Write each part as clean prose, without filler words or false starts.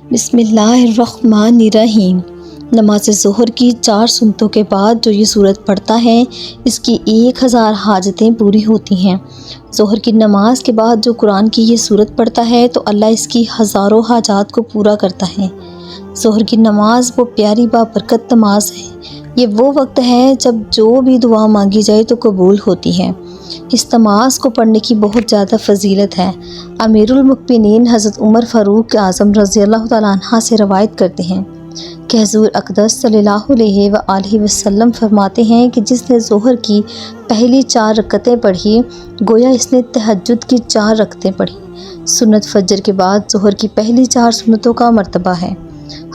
بسم اللہ الرحمن الرحیم۔ نماز ظہر کی 4 سنتوں کے بعد جو یہ سورت پڑھتا ہے اس کی 1000 حاجتیں پوری ہوتی ہیں۔ ظہر کی نماز کے بعد جو قرآن کی یہ سورت پڑھتا ہے تو اللہ اس کی ہزاروں حاجات کو پورا کرتا ہے۔ ظہر کی نماز وہ پیاری بابرکت نماز ہے۔ یہ وہ وقت ہے جب جو بھی دعا مانگی جائے تو قبول ہوتی ہے۔ اس نماز کو پڑھنے کی بہت زیادہ فضیلت ہے۔ امیر المؤمنین حضرت عمر فاروق اعظم رضی اللہ تعالیٰ عنہ سے روایت کرتے ہیں کہ حضور اقدس صلی اللہ علیہ وآلہ وسلم فرماتے ہیں کہ جس نے ظہر کی پہلی 4 رکعتیں پڑھی گویا اس نے تہجد کی 4 رکعتیں پڑھی۔ سنت فجر کے بعد ظہر کی پہلی 4 سنتوں کا مرتبہ ہے۔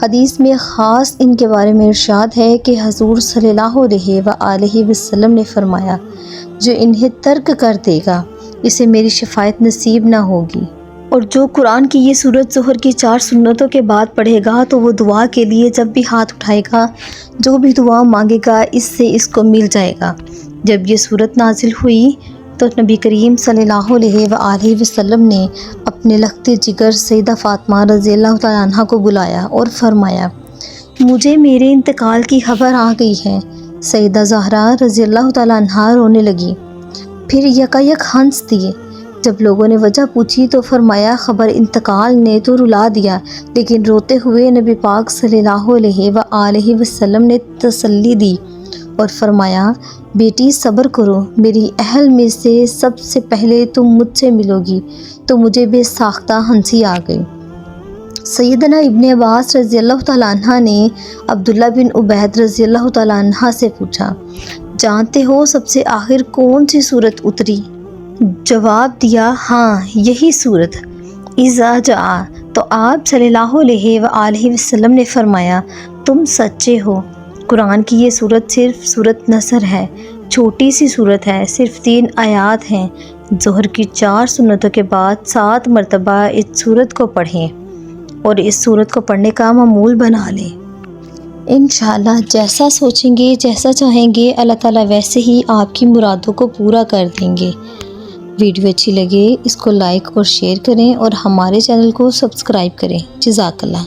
حدیث میں خاص ان کے بارے میں ارشاد ہے کہ حضور صلی اللہ علیہ وآلہ وسلم نے فرمایا جو انہیں ترک کر دے گا اسے میری شفاعت نصیب نہ ہوگی، اور جو قرآن کی یہ سورت ظہر کی 4 سنتوں کے بعد پڑھے گا تو وہ دعا کے لیے جب بھی ہاتھ اٹھائے گا جو بھی دعا مانگے گا اس سے اس کو مل جائے گا۔ جب یہ سورت نازل ہوئی تو نبی کریم صلی اللہ علیہ وآلہ وسلم نے اپنے لخت جگر سیدہ فاطمہ رضی اللہ تعالیٰ عنہ کو بلایا اور فرمایا مجھے میرے انتقال کی خبر آ گئی ہے۔ سیدہ زہرا رضی اللہ تعالیٰ عنہ رونے لگی، پھر یکایک ہنس دیے۔ جب لوگوں نے وجہ پوچھی تو فرمایا خبر انتقال نے تو رلا دیا، لیکن روتے ہوئے نبی پاک صلی اللہ علیہ وآلہ وسلم نے تسلی دی اور فرمایا بیٹی صبر کرو، میری اہل میں سے سب سے پہلے تم مجھ سے ملو گی۔ تو مجھے بے ساختہ ہنسی آ گئی۔ سیدنا ابن عباس رضی اللہ تعالیٰ عنہ نے عبداللہ بن عبید رضی اللہ تعالیٰ عنہ سے پوچھا جانتے ہو سب سے آخر کون سی سورت اتری؟ جواب دیا ہاں یہی سورت اذا جاء۔ تو آپ صلی اللہ علیہ وآلہ وسلم نے فرمایا تم سچے ہو۔ قرآن کی یہ سورت صرف سورت نصر ہے، چھوٹی سی سورت ہے، صرف 3 آیات ہیں۔ ظہر کی 4 سنتوں کے بعد 7 مرتبہ اس سورت کو پڑھیں اور اس سورت کو پڑھنے کا معمول بنا لیں۔ انشاءاللہ جیسا سوچیں گے جیسا چاہیں گے اللہ تعالیٰ ویسے ہی آپ کی مرادوں کو پورا کر دیں گے۔ ویڈیو اچھی لگے اس کو لائک اور شیئر کریں اور ہمارے چینل کو سبسکرائب کریں۔ جزاک اللہ۔